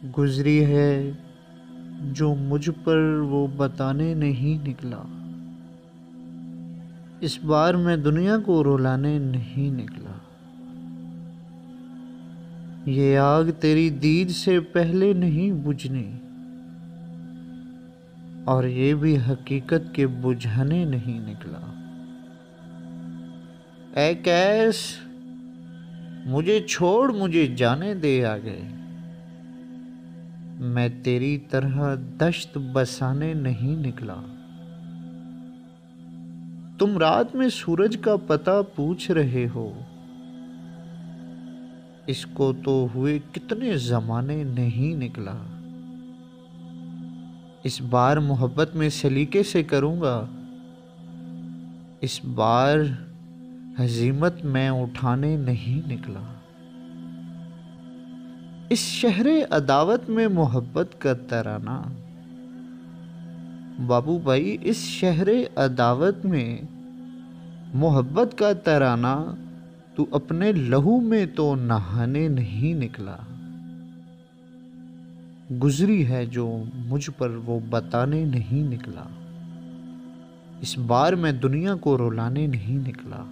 गुजरी है जो मुझ पर वो बताने नहीं निकला। इस बार मैं दुनिया को रुलाने नहीं निकला। ये आग तेरी दीद से पहले नहीं बुझनी, और ये भी हकीकत के बुझाने नहीं निकला। ऐ कैस, मुझे छोड़, मुझे जाने दे आगे। मैं तेरी तरह दश्त बसाने नहीं निकला। तुम रात में सूरज का पता पूछ रहे हो, इसको तो हुए कितने जमाने नहीं निकला। इस बार मोहब्बत में सलीके से करूंगा, इस बार हजीमत मैं उठाने नहीं निकला। इस शहरे अदावत में मोहब्बत का तराना, बाबू भाई, इस शहरे अदावत में मोहब्बत का तराना, तू अपने लहू में तो नहाने नहीं निकला। गुजरी है जो मुझ पर वो बताने नहीं निकला। इस बार मैं दुनिया को रुलाने नहीं निकला।